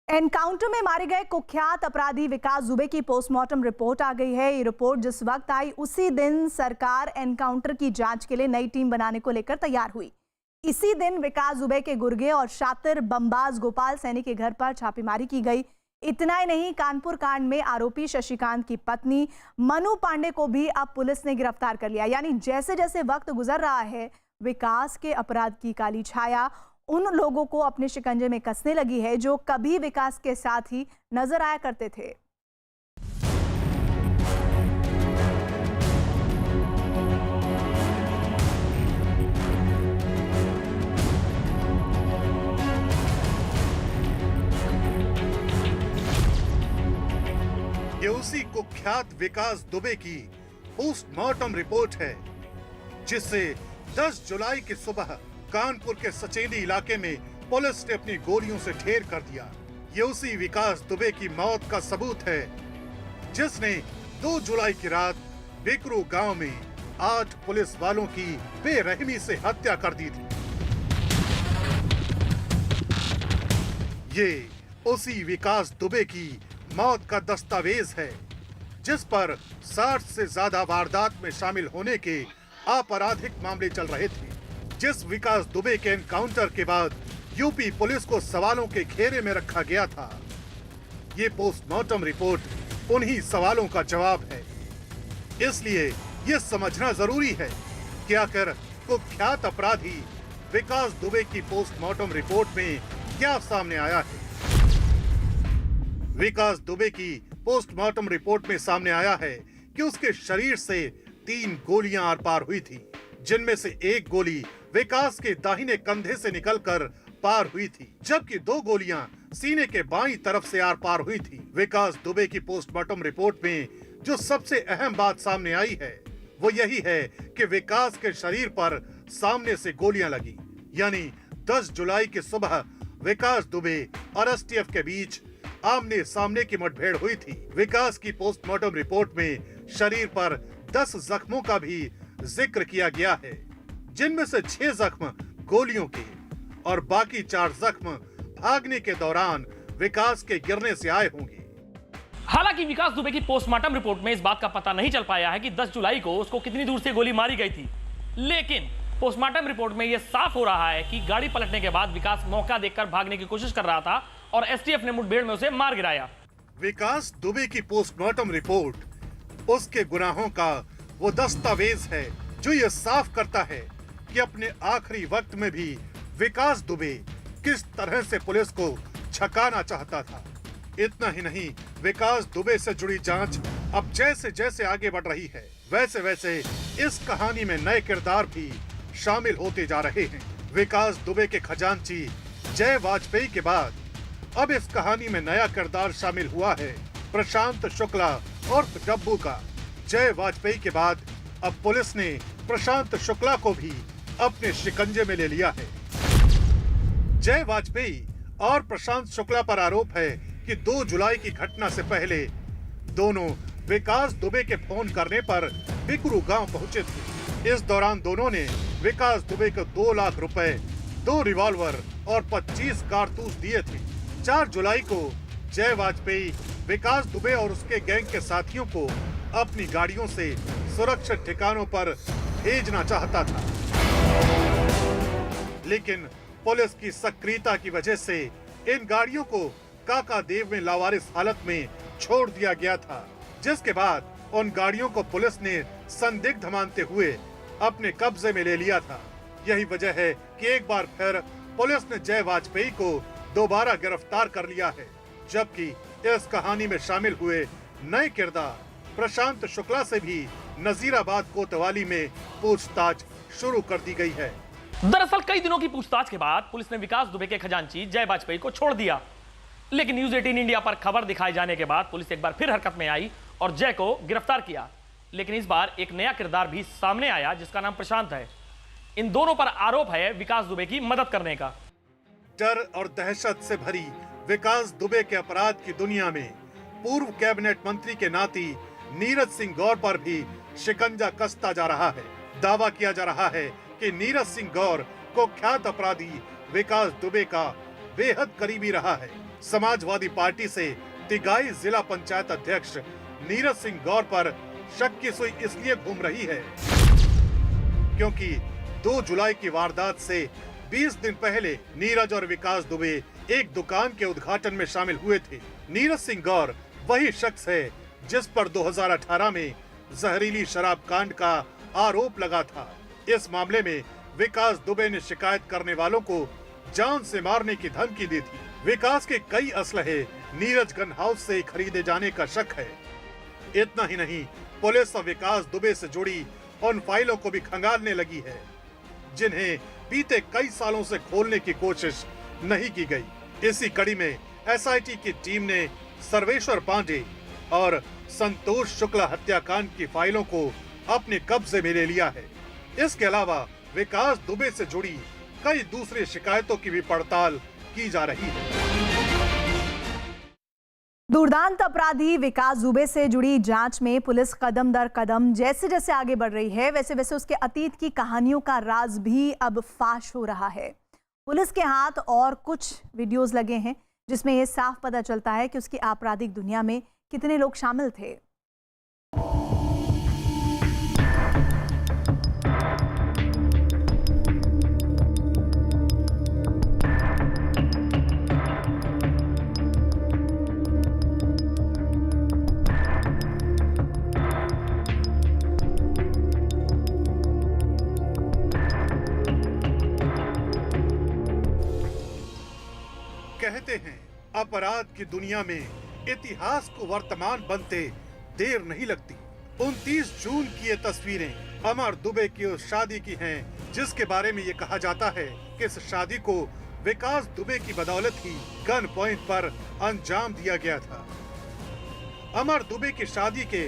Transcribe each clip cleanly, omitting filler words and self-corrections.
Encounter में मारे गए कुख्यात अपराधी विकास दुबे की पोस्टमार्टम रिपोर्ट आ गई है। ये रिपोर्ट जिस वक्त आई उसी दिन सरकार एनकाउंटर की जांच के लिए नई टीम बनाने को लेकर तैयार हुई। इसी दिन विकास दुबे के गुर्गे और शातिर बमबाज गोपाल सैनी के घर पर छापेमारी की गई। इतना ही नहीं, कानपुर कांड में आरोपी शशिकांत की पत्नी मनु पांडे को भी अब पुलिस ने गिरफ्तार कर लिया। यानी जैसे जैसे वक्त गुजर रहा है, विकास के अपराध की काली छाया उन लोगों को अपने शिकंजे में कसने लगी है जो कभी विकास के साथ ही नजर आया करते थे। ये उसी कुख्यात विकास दुबे की पोस्टमार्टम रिपोर्ट है, जिसे 10 जुलाई की सुबह कानपुर के सचेली इलाके में पुलिस ने अपनी गोलियों से ढेर कर दिया। ये उसी विकास दुबे की मौत का सबूत है, जिसने 2 जुलाई की रात बिकरू गांव में 8 पुलिस वालों की बेरहमी से हत्या कर दी थी। ये उसी विकास दुबे की मौत का दस्तावेज है, जिस पर 60 से ज्यादा वारदात में शामिल होने के आपराधिक मामले चल रहे थे। जिस विकास दुबे के एनकाउंटर के बाद यूपी पुलिस को सवालों के घेरे में रखा गया था, ये पोस्टमार्टम रिपोर्ट उन्हीं सवालों का जवाब है। इसलिए ये समझना जरूरी है कि आखिर कुख्यात अपराधी विकास दुबे की पोस्टमार्टम रिपोर्ट में क्या सामने आया है। विकास दुबे की पोस्टमार्टम रिपोर्ट में सामने आया है कि उसके शरीर से 3 गोलियां आर पार हुई थी, जिनमें से एक गोली विकास के दाहिने कंधे से निकलकर पार हुई थी, जबकि 2 गोलियां सीने के बाईं तरफ से आर पार हुई थी। विकास दुबे की पोस्टमार्टम रिपोर्ट में जो सबसे अहम बात सामने आई है, वो यही है कि विकास के शरीर पर सामने से गोलियां लगी। यानी 10 जुलाई की सुबह विकास दुबे और एसटीएफ के बीच आमने सामने की मुठभेड़ हुई थी। विकास की पोस्टमार्टम रिपोर्ट में शरीर पर 10 जख्मों का भी जिक्र किया गया है, जिनमें से 6 जख्म गोलियों के और बाकी 4 जख्म भागने के दौरान विकास के गिरने से आए होंगे। हालांकि विकास दुबे की पोस्टमार्टम रिपोर्ट में इस बात का पता नहीं चल पाया है कि 10 जुलाई को उसको कितनी दूर से गोली मारी गई थी, लेकिन पोस्टमार्टम रिपोर्ट में यह साफ हो रहा है कि गाड़ी पलटने के बाद विकास मौका देखकर भागने की कोशिश कर रहा था और एसटीएफ ने मुठभेड़ में उसे मार गिराया। विकास दुबे की पोस्टमार्टम रिपोर्ट उसके गुनाहों का वो दस्तावेज है जो ये साफ करता है कि अपने आखिरी वक्त में भी विकास दुबे किस तरह से पुलिस को छकाना चाहता था। इतना ही नहीं, विकास दुबे से जुड़ी जांच अब जैसे जैसे आगे बढ़ रही है, वैसे वैसे इस कहानी में नए किरदार भी शामिल होते जा रहे हैं। विकास दुबे के खजांची जय वाजपेयी के बाद अब इस कहानी में नया किरदार शामिल हुआ है प्रशांत शुक्ला और डब्बू का। जय वाजपेयी के बाद अब पुलिस ने प्रशांत शुक्ला को भी अपने शिकंजे में ले लिया है। जय वाजपेयी और प्रशांत शुक्ला पर आरोप है कि 2 जुलाई की घटना से पहले दोनों विकास दुबे के फोन करने पर बिकरू गांव पहुंचे थे। इस दौरान दोनों ने विकास दुबे को 2 लाख रुपए, 2 रिवॉल्वर और 25 कारतूस दिए थे। 4 जुलाई को जय वाजपेयी विकास दुबे और उसके गैंग के साथियों को अपनी गाड़ियों से सुरक्षित ठिकानों पर भेजना चाहता था, लेकिन पुलिस की सक्रियता की वजह से इन गाड़ियों को काका देव में लावारिस हालत में छोड़ दिया गया था, जिसके बाद उन गाड़ियों को पुलिस ने संदिग्ध मानते हुए अपने कब्जे में ले लिया था। यही वजह है कि एक बार फिर पुलिस ने जय वाजपेयी को दोबारा गिरफ्तार कर लिया है, जबकि इस कहानी में शामिल हुए नए किरदार प्रशांत शुक्ला से भी नजीराबाद कोतवाली में पूछताछ शुरू कर दी गई है। दरअसल कई दिनों की पूछताछ के बाद पुलिस ने विकास दुबे के खजांची जय वाजपेयी को छोड़ दिया, लेकिन न्यूज 18 इंडिया पर खबर दिखाए जाने के बाद पुलिस एक बार फिर हरकत में आई और जय को गिरफ्तार किया। लेकिन इस बार एक नया किरदार भी सामने आया, जिसका नाम प्रशांत है। इन दोनों पर आरोप है विकास दुबे की मदद करने का। डर और दहशत से भरी विकास दुबे के अपराध की दुनिया में पूर्व कैबिनेट मंत्री के नाती नीरज सिंह गौर पर भी शिकंजा कसता जा रहा है। दावा किया जा रहा है कि नीरज सिंह गौर कुख्यात अपराधी विकास दुबे का बेहद करीबी रहा है। समाजवादी पार्टी से तिगाई जिला पंचायत अध्यक्ष नीरज सिंह गौर पर शक की सुई इसलिए घूम रही है क्योंकि 2 जुलाई की वारदात से 20 दिन पहले नीरज और विकास दुबे एक दुकान के उद्घाटन में शामिल हुए थे। नीरज सिंह गौर वही शख्स है जिस पर 2018 में जहरीली शराब कांड का आरोप लगा था। इस मामले में विकास दुबे ने शिकायत करने वालों को जान से मारने की धमकी दी थी। विकास के कई असलहे नीरज गन हाउस से खरीदे जाने का शक है। इतना ही नहीं, पुलिस और विकास दुबे से जुड़ी उन फाइलों को भी खंगालने लगी है जिन्हें बीते कई सालों से खोलने की कोशिश नहीं की गई। इसी कड़ी में एसआईटी की टीम ने सर्वेश्वर पांडे और संतोष शुक्ला हत्याकांड की फाइलों को अपने कब्जे में ले लिया है। इसके अलावा विकास दुबे से जुड़ी कई दूसरी शिकायतों की भी पड़ताल की जा रही है। दुर्दांत अपराधी विकास दुबे से जुड़ी जांच में पुलिस कदम दर कदम जैसे जैसे आगे बढ़ रही है, वैसे वैसे उसके अतीत की कहानियों का राज भी अब फाश हो रहा है। पुलिस के हाथ और कुछ वीडियोस लगे हैं जिसमें यह साफ पता चलता है कि उसकी आपराधिक दुनिया में कितने लोग शामिल थे। कहते हैं अपराध की दुनिया में इतिहास को वर्तमान बनते देर नहीं लगती। 29 जून की ये तस्वीरें अमर दुबे की उस शादी की हैं जिसके बारे में ये कहा जाता है कि इस शादी को विकास दुबे की बदौलत ही गन पॉइंट पर अंजाम दिया गया था। अमर दुबे की शादी के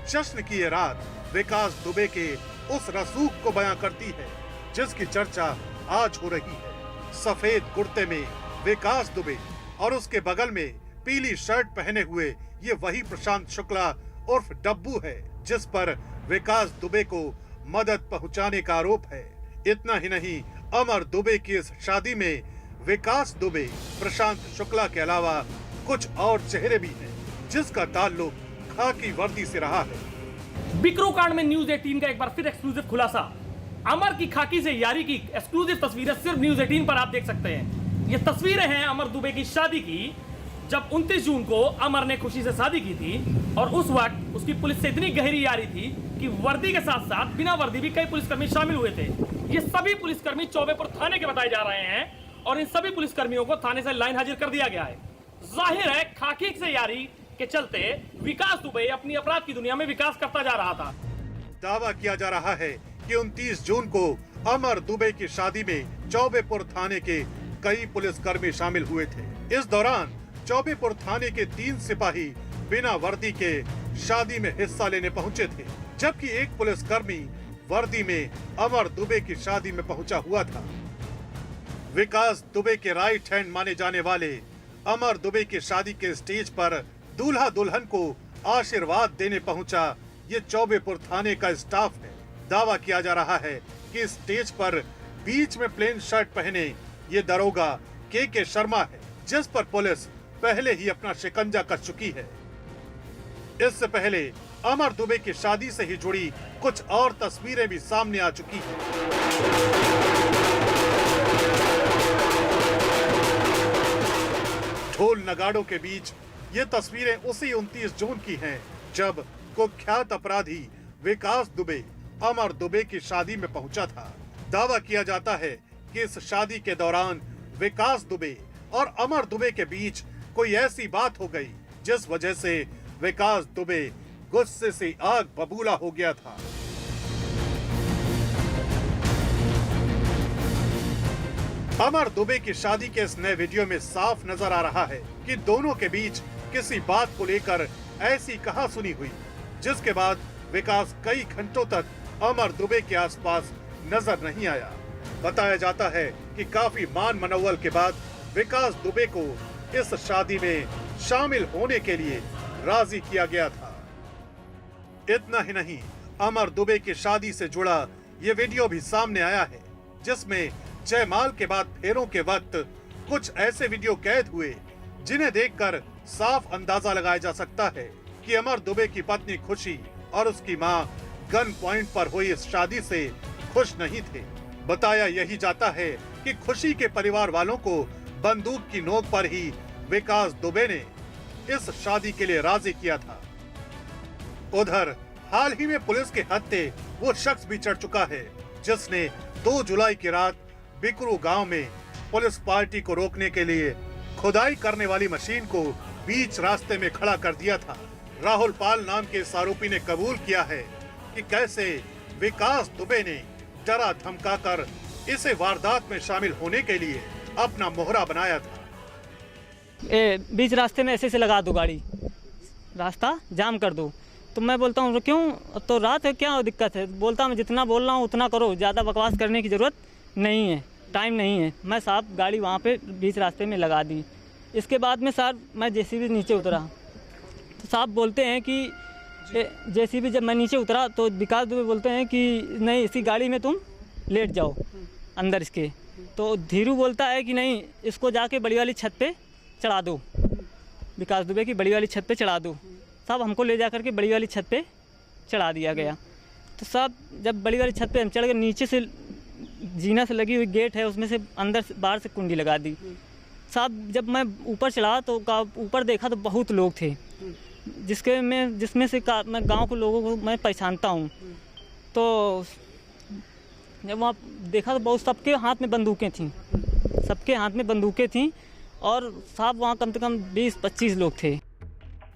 जश्न की ये रात विकास दुबे के उस रसूख को बयां करती है जिसकी चर्चा आज हो रही है। सफेद कुर्ते में विकास दुबे और उसके बगल में पीली शर्ट पहने हुए ये वही प्रशांत शुक्ला उर्फ डब्बू है जिस पर विकास दुबे को मदद पहुंचाने का आरोप है। इतना ही नहीं, अमर दुबे की इस शादी में विकास दुबे, प्रशांत शुक्ला के अलावा कुछ और चेहरे भी हैं जिसका ताल्लुक खाकी वर्दी से रहा है। बिकरू कांड में न्यूज 18 का एक बार फिर एक्सक्लूसिव खुलासा। अमर की खाकी से यारी की एक्सक्लूसिव तस्वीरें सिर्फ न्यूज 18 पर आप देख सकते हैं। ये तस्वीरें हैं अमर दुबे की शादी की, जब 29 जून को अमर ने खुशी से शादी की थी और उस वक्त उसकी पुलिस से इतनी गहरी यारी थी कि वर्दी के साथ साथ बिना वर्दी भी कई पुलिसकर्मी शामिल हुए थे। ये सभी पुलिसकर्मी चौबेपुर थाने के बताए जा रहे हैं और इन सभी पुलिसकर्मियों को थाने से लाइन हाजिर कर दिया गया है। जाहिर है खाकी से यारी के चलते विकास दुबे अपनी अपराध की दुनिया में विकास करता जा रहा था। दावा किया जा रहा है कि 29 जून को अमर दुबे की शादी में चौबेपुर थाने के कई पुलिसकर्मी शामिल हुए थे। इस दौरान चौबेपुर थाने के 3 सिपाही बिना वर्दी के शादी में हिस्सा लेने पहुंचे थे, जबकि एक पुलिसकर्मी वर्दी में अमर दुबे की शादी में पहुंचा हुआ था। विकास दुबे के राइट हैंड माने जाने वाले अमर दुबे की शादी के स्टेज पर दूल्हा दुल्हन को आशीर्वाद देने पहुंचा ये चौबेपुर थाने का स्टाफ है। दावा किया जा रहा है कि स्टेज पर बीच में प्लेन शर्ट पहने ये दरोगा के शर्मा है जिस पर पुलिस पहले ही अपना शिकंजा कस चुकी है। इससे पहले अमर दुबे की शादी से ही जुड़ी कुछ और तस्वीरें भी सामने आ चुकी हैं। ढोल नगाड़ों के बीच ये तस्वीरें उसी 29 जून की हैं जब कुख्यात अपराधी विकास दुबे अमर दुबे की शादी में पहुंचा था। दावा किया जाता है कि इस शादी के दौरान विकास दुबे और अमर दुबे के बीच कोई ऐसी बात हो गई जिस वजह से विकास दुबे गुस्से से आग बबूला हो गया था। अमर दुबे की शादी के इस नए वीडियो में साफ नजर आ रहा है कि दोनों के बीच किसी बात को लेकर ऐसी कहासुनी हुई जिसके बाद विकास कई घंटों तक अमर दुबे के आसपास नजर नहीं आया। बताया जाता है कि काफी मान मनौवल के बाद विकास दुबे को इस शादी में शामिल होने के लिए राजी किया गया था। इतना ही नहीं, अमर दुबे की शादी से जुड़ा ये वीडियो भी सामने आया है जिसमें जयमाल के बाद फेरों के वक्त कुछ ऐसे वीडियो कैद हुए जिन्हें देखकर साफ अंदाजा लगाया जा सकता है कि अमर दुबे की पत्नी खुशी और उसकी मां गन पॉइंट पर हुई इस शादी से खुश नहीं थे। बताया यही जाता है कि खुशी के परिवार वालों को बंदूक की नोक पर ही विकास दुबे ने इस शादी के लिए राजी किया था। उधर हाल ही में पुलिस के हत्थे वो शख्स भी चढ़ चुका है जिसने 2 जुलाई की रात बिकरू गांव में पुलिस पार्टी को रोकने के लिए खुदाई करने वाली मशीन को बीच रास्ते में खड़ा कर दिया था। राहुल पाल नाम के इस आरोपी ने कबूल किया है कि कैसे विकास दुबे ने डरा धमकाकर इसे वारदात में शामिल होने के लिए अपना मोहरा बनाया था। बीच रास्ते में ऐसे से लगा दो गाड़ी, रास्ता जाम कर दो। तो मैं बोलता हूँ क्यों, तो रात है क्या दिक्कत है। बोलता मैं जितना बोल रहा हूँ उतना करो, ज़्यादा बकवास करने की ज़रूरत नहीं है, टाइम नहीं है। मैं साहब गाड़ी वहाँ पे बीच रास्ते में लगा दी। इसके बाद में सर मैं जेसीबी नीचे उतरा तो साहब बोलते हैं कि जेसीबी जब मैं नीचे उतरा तो विकास दुबे बोलते हैं कि नहीं इसी गाड़ी में तुम लेट जाओ अंदर इसके। तो धीरू बोलता है कि नहीं इसको जाके बड़ी वाली छत पे चढ़ा दो, विकास दुबे की बड़ी वाली छत पे चढ़ा दो। साहब हमको ले जा कर के बड़ी वाली छत पे चढ़ा दिया गया। तो साहब जब बड़ी वाली छत पे हम चढ़ गए, नीचे से जीना से लगी हुई गेट है उसमें से अंदर से बाहर से कुंडी लगा दी। साहब जब मैं ऊपर चढ़ा तो ऊपर देखा तो बहुत लोग थे जिसमें से मैं गांव के लोगों को मैं पहचानता हूं। तो जब वहाँ देखा तो बहुत सबके हाथ में बंदूकें थीं, सबके हाथ में बंदूकें थीं और साहब वहाँ कम से कम 20-25 लोग थे।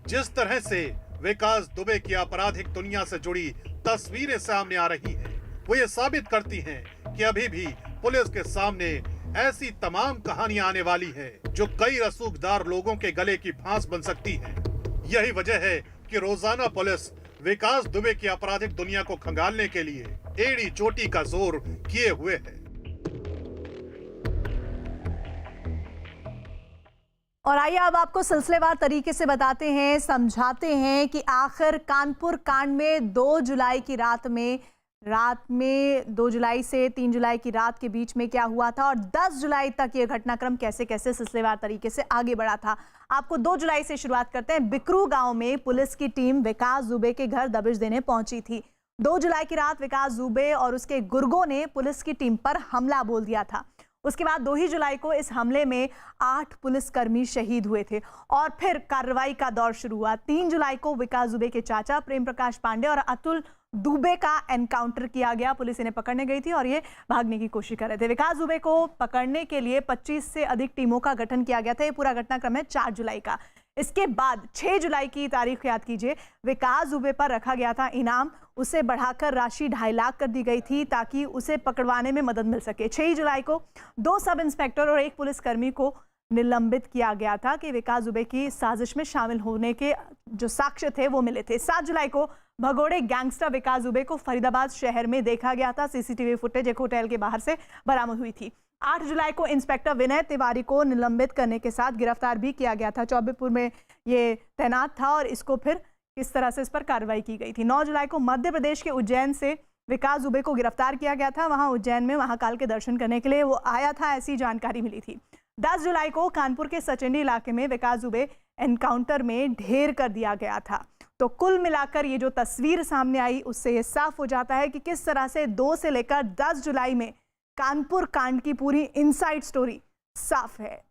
जिस तरह से विकास दुबे की आपराधिक दुनिया से जुड़ी तस्वीरें सामने आ रही हैं, वो ये साबित करती हैं कि अभी भी पुलिस के सामने ऐसी तमाम कहानियां आने वाली है जो कई रसूखदार लोगों के गले की फांस बन सकती है। यही वजह है कि रोजाना पुलिस विकास दुबे की आपराधिक दुनिया को खंगालने के लिए एड़ी चोटी का जोर किए हुए है। और आइए अब आपको सिलसिलेवार तरीके से बताते हैं, समझाते हैं कि आखिर कानपुर कांड में 2 जुलाई की रात में 2 जुलाई से 3 जुलाई की रात के बीच में क्या हुआ था और 10 जुलाई तक ये घटनाक्रम कैसे कैसे सिलसिलेवार तरीके से आगे बढ़ा था। आपको 2 जुलाई से शुरुआत करते हैं। बिकरू गांव में पुलिस की टीम विकास दुबे के घर दबिश देने पहुंची थी। 2 जुलाई की रात विकास दुबे और उसके गुर्गों ने पुलिस की टीम पर हमला बोल दिया था। उसके बाद 2 ही जुलाई को इस हमले में 8 पुलिसकर्मी शहीद हुए थे और फिर कार्रवाई का दौर शुरू हुआ। 3 जुलाई को विकास दुबे के चाचा प्रेम प्रकाश पांडे और अतुल दुबे का एनकाउंटर किया गया। पुलिस इन्हें पकड़ने गई थी और ये भागने की कोशिश कर रहे थे। विकास दुबे को पकड़ने के लिए 25 से अधिक टीमों का गठन किया गया था। ये पूरा घटनाक्रम है 4 जुलाई का। इसके बाद 6 जुलाई की तारीख याद कीजिए, विकास दुबे पर रखा गया था इनाम, उसे बढ़ाकर राशि 2.5 लाख कर दी गई थी ताकि उसे पकड़वाने में मदद मिल सके। 6 जुलाई को 2 सब इंस्पेक्टर और 1 पुलिसकर्मी को निलंबित किया गया था कि विकास दुबे की साजिश में शामिल होने के जो साक्ष्य थे वो मिले थे। 7 जुलाई को भगोड़े गैंगस्टर विकास दुबे को फरीदाबाद शहर में देखा गया था। सीसीटीवी फुटेज एक होटल के बाहर से बरामद हुई थी। 8 जुलाई को इंस्पेक्टर विनय तिवारी को निलंबित करने के साथ गिरफ्तार भी किया गया था। चौबेपुर में ये तैनात था और इसको फिर किस तरह से इस पर कार्रवाई की गई थी। 9 जुलाई को मध्य प्रदेश के उज्जैन से विकास दुबे को गिरफ्तार किया गया था। वहां उज्जैन में महाकाल के दर्शन करने के लिए वो आया था, ऐसी जानकारी मिली थी। 10 जुलाई को कानपुर के सचंडी इलाके में विकास दुबे एनकाउंटर में ढेर कर दिया गया था। तो कुल मिलाकर ये जो तस्वीर सामने आई उससे ये साफ हो जाता है कि किस तरह से 2 से लेकर 10 जुलाई में कानपुर कांड की पूरी इनसाइड स्टोरी साफ है।